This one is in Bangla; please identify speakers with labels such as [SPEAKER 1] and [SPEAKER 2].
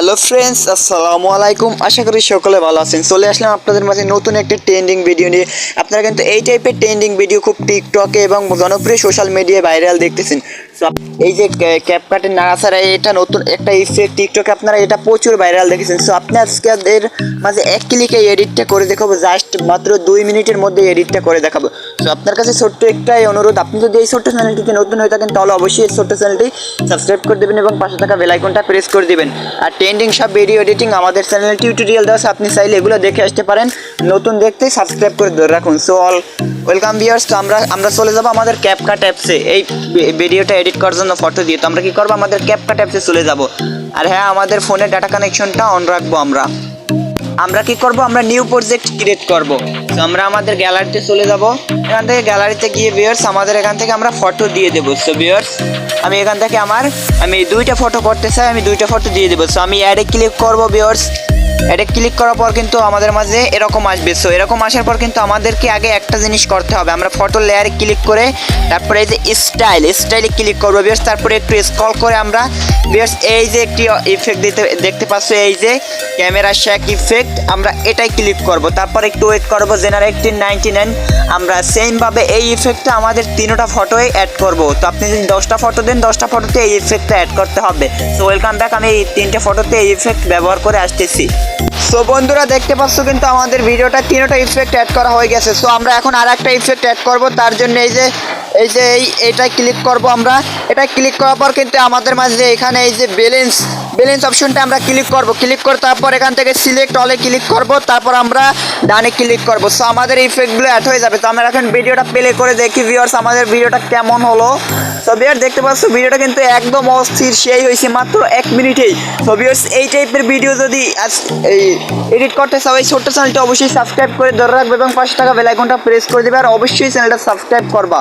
[SPEAKER 1] হ্যালো ফ্রেন্ডস, আসসালামু আলাইকুম। আশা করি সকলে ভালো আছেন। চলে আসলাম আপনাদের মাঝে নতুন একটি ট্রেন্ডিং ভিডিও নিয়ে। আপনারা কিন্তু এই টাইপের ট্রেন্ডিং ভিডিও খুব টিকটকে এবং জনপ্রিয় সোশ্যাল মিডিয়ায় ভাইরাল দেখতেছেন। এই যে ক্যাপকাটের নাড়াচাড়া, এটা নতুন একটা ইফেক্ট টিকটকে আপনারা এটা প্রচুর ভাইরাল দেখেছেন। সো আপনি আজকে এর মাঝে এক ক্লিকে এডিটটা করে দেখাবো, জাস্ট মাত্র 2 মিনিটের মধ্যে এডিটটা করে দেখাবো। সো আপনার কাছে ছোট্ট একটাই অনুরোধ, আপনি যদি এই ছোট্ট চ্যানেলটিতে নতুন হয়ে থাকেন তাহলে অবশ্যই এই ছোট্ট চ্যানেলটি সাবস্ক্রাইব করে দেবেন এবং পাশে থাকা বেল আইকনটা প্রেস করে দিবেন। আর ট্রেন্ডিং সব ভিডিও এডিটিং আমাদের চ্যানেলে টিউটোরিয়াল দেওয়া আছে, আপনি চাইলে এগুলো দেখে আসতে পারেন। নতুন দেখতে সাবস্ক্রাইব করে ধরে রাখুন। So all welcome viewers. তো আমরা চলে যাব আমাদের ক্যাপকাট অ্যাপসে এই ভিডিওটা এডিট করার জন্য ফটো দিয়ে। তো আমরা কি করবো, আমাদের ক্যাপকাট অ্যাপসে চলে যাব। আর হ্যাঁ, আমাদের ফোনের ডাটা কানেকশনটা অন রাখবো। আমরা কি করব, আমরা নিউ প্রজেক্ট ক্রিয়েট করব। তো আমরা আমাদের গ্যালারিতে চলে যাব। এখান থেকে গ্যালারিতে গিয়ে ভিউয়ার্স আমাদের এখান থেকে আমরা ফটো দিয়ে দেবো। সো ভিউয়ার্স আমি এখান থেকে আমি 2টা ফটো করতে চাই, আমি 2টা ফটো দিয়ে দেবো। সো আমি অ্যাডে ক্লিক করব ভিউয়ার্স। অ্যাডে ক্লিক করার পর কিন্তু আমাদের মাঝে এরকম আসবে। সো এরকম আসার পর কিন্তু আমাদেরকে আগে একটা জিনিস করতে হবে, আমরা ফটো লেয়ারে ক্লিক করে তারপরে এই যে স্টাইলে ক্লিক করবো ভিউয়ার্স। তারপরে একটু স্ক্রল করে আমরা ভিউয়ার্স এই যে একটি ইফেক্ট দেখতে পাচ্ছ, এই যে ক্যামেরা শ্যাক ইফেক্ট, আমরা এটাই ক্লিক করব। তারপর একটু ওয়েট করবো। জেনারেট 99 আমরা সেমভাবে এই ইফেক্টটা আমাদের 3টা ফটোয় অ্যাড করব। তো আপনি যদি 10টা ফটো দেন 10টা ফটোতে এই ইফেক্টটা অ্যাড করতে হবে। So welcome back. আমি এই 3টে ফটোতে এই ইফেক্ট ব্যবহার করে আসতেছি। সো বন্ধুরা দেখতে পাচ্ছ কিন্তু আমাদের ভিডিওটা 3টা ইফেক্ট অ্যাড করা হয়ে গেছে। সো আমরা এখন আর একটা ইফেক্ট অ্যাড করব। তার জন্য এইটাই ক্লিক করব। আমরা এটা ক্লিক করার পর কিন্তু আমাদের মাঝে এখানে এই যে ব্যালেন্স অপশনটা আমরা ক্লিক করে তারপর এখান থেকে সিলেক্ট অলে ক্লিক করব। তারপর আমরা ডানে ক্লিক করব। সো আমাদের ইফেক্টগুলো অ্যাড হয়ে যাবে। তো আমরা এখন ভিডিওটা প্লে করে দেখি ভিউয়ার্স আমাদের ভিডিওটা কেমন হলো। সো ভিউয়ার্স দেখতে পাচ্ছ ভিডিওটা কিন্তু একদম অস্থির, সেই হয়েছে মাত্র 1 মিনিটেই। সো ভিউয়ার্স এই টাইপের ভিডিও যদি এডিট করতে চাও এই ছোট্ট চ্যানেলটা অবশ্যই সাবস্ক্রাইব করে ধরে রাখবে এবং পাশে থাকা বেল আইকনটা প্রেস করে দেবে। আর অবশ্যই চ্যানেলটা সাবস্ক্রাইব করবা।